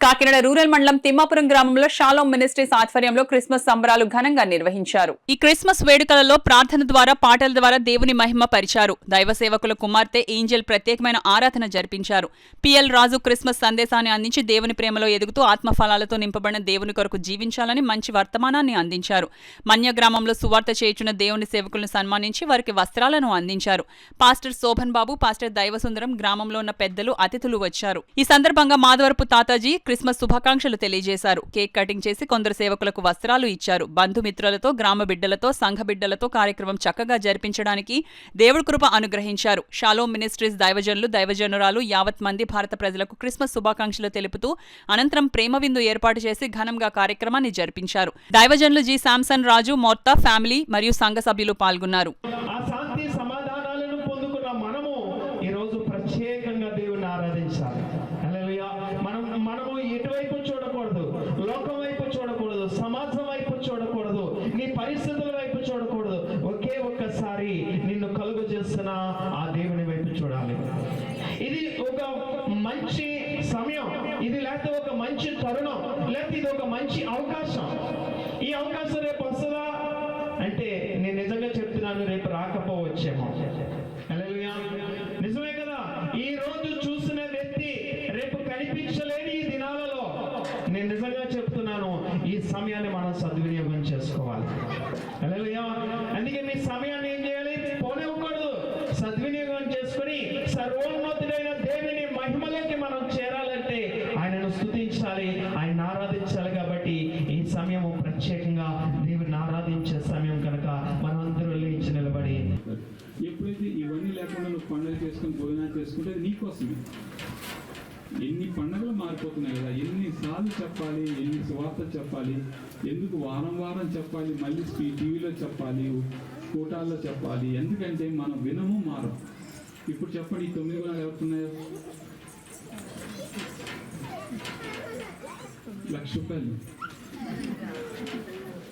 Kakinada rural మండలం తిమ్మాపురం గ్రామంలో shalom ministries ఆధ్వర్యంలో క్రిస్మస్ సంబరాలు ఘనంగా నిర్వహించారు. ఈ క్రిస్మస్ వేడుకలలో ప్రార్థన ద్వారా పాటల ద్వారా దేవుని మహిమ పరిచారు. దైవ సేవకుల కుమార్తె ఏంజెల్ ప్రత్యేకమైన ఆరాధన జరిపించారు. పిఎల్ రాజు క్రిస్మస్ సందేశాన్ని అందించి దేవుని ప్రేమలో ఎదుగుతూ ఆత్మఫలాలతో నింపబడిన దేవుని కొరకు జీవించాలని మంచి వర్తమానాన్ని అందించారు. మన్య గ్రామంలో సువార్త చేయుచున్న దేవుని సేవకులను సన్మానించి వారికి వస్త్రాలను అందించారు. పాస్టర్ శోభన్ బాబు, పాస్టర్ దైవసుందరం, గ్రామంలో ఉన్న పెద్దలు, అతిథులు వచ్చారు. ఈ సందర్భంగా మాధవరపు తాతాజీ క్రిస్మస్ శుభాకాంక్షలు తెలియజేశారు. కేక్ కటింగ్ చేసి కొందరు సేవకులకు వస్త్రాలు ఇచ్చారు. బంధుమిత్రులతో, గ్రామ బిడ్డలతో, సంఘ బిడ్డలతో కార్యక్రమం చక్కగా జరిపించడానికి దేవుడి కృప అనుగ్రహించారు. షాలోమ్ మినిస్ట్రీస్ దైవజనులు, దైవజనురాలు యావత్ మంది భారత ప్రజలకు క్రిస్మస్ శుభాకాంక్షలు తెలుపుతూ అనంతరం ప్రేమ విందు ఏర్పాటు చేసి ఘనంగా కార్యక్రమాన్ని జరిపించారు. దైవజనులు జి శాంసన్ రాజు, మోర్తా ఫ్యామిలీ మరియు సంఘ సభ్యులు పాల్గొన్నారు. మనము ఎటువైపు చూడకూడదు, లోకం వైపు చూడకూడదు, సమాజం వైపు చూడకూడదు, నీ పరిస్థితుల వైపు చూడకూడదు. ఒకే ఒక్కసారి నిన్ను కలుగు చేస్తున్న ఆ దేవుని వైపు చూడాలి. ఇది ఒక మంచి సమయం, ఇది లేకపోతే ఒక మంచి తరుణం, లేకపోతే ఇది ఒక మంచి అవకాశం. ఈ అవకాశం రేపు వస్తుందా అంటే నేను నిజంగా చెప్తున్నాను, రేపు రాకపోవచ్చేమో. హల్లెలూయా, నిజమే కదా. ఈ రోజు చూసిన వ్యక్తి రేపు కనిపించలేని ఈ దినాలలో నేను నిజంగా చెప్తున్నాను, ఈ సమయాన్ని మనం సద్వినియోగం చేసుకోవాలి. హల్లెలూయా. అందుకే మీ సమయాన్ని ఏం చేయాలి? పోనివ్వకూడదు. సద్వినియోగం చేసుకుని సర్వోన్నతుడైన దేవుని మహిమలోకి మనం చేరాలంటే ఆయనను స్తుతించాలి, ఆయన ఆరాధించాలి. కాబట్టి ఈ సమయము ప్రత్యేకంగా దేవుని ఆరాధించే సమయం కనుక మనం అందరూ లేచి నిలబడి, ఎప్పుడైతే ఇవన్నీ లేకుండా నువ్వు పండుగ చేసుకుని భోజనాలు చేసుకుంటే అది నీకోసమే. ఎన్ని పండుగలు మారిపోతున్నాయి కదా, ఎన్నిసార్లు చెప్పాలి, ఎన్ని సువార్త చెప్పాలి, ఎందుకు వారం వారం చెప్పాలి, మళ్ళీ టీవీలో చెప్పాలి, కూటాల్లో చెప్పాలి. ఎందుకంటే మనం వినము మారం. ఇప్పుడు చెప్పండి, ఈ 9 గుణాలు ఎవరున్నాయో? 1,00,000 రూపాయలు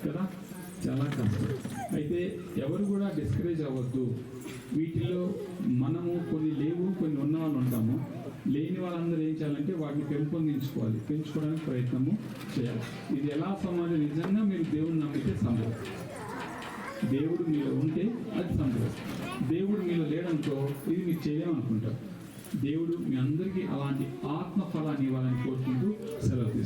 కదా, చాలా కష్టం. అయితే ఎవరు కూడా డిస్కరేజ్ అవ్వద్దు. వీటిలో మనము కొన్ని లేవు, కొన్ని ఉన్న వాళ్ళు ఉంటాము. లేని వాళ్ళందరూ ఏం చేయాలంటే వాటిని పెంపొందించుకోవాలి, పెంచుకోవడానికి ప్రయత్నము చేయాలి. ఇది ఎలా సమాజం? నిజంగా మీరు దేవుడిని నమ్మితే సంభవం. దేవుడు మీలో ఉంటే అది సంభవం. దేవుడు మీలో లేడంతో ఇది మీరు చేయలేమనుకుంటారు. దేవుడు మీ అందరికీ అలాంటి ఆత్మఫలాన్ని ఇవ్వాలని కోరుకుంటూ సెలవు తీసుకుంటారు.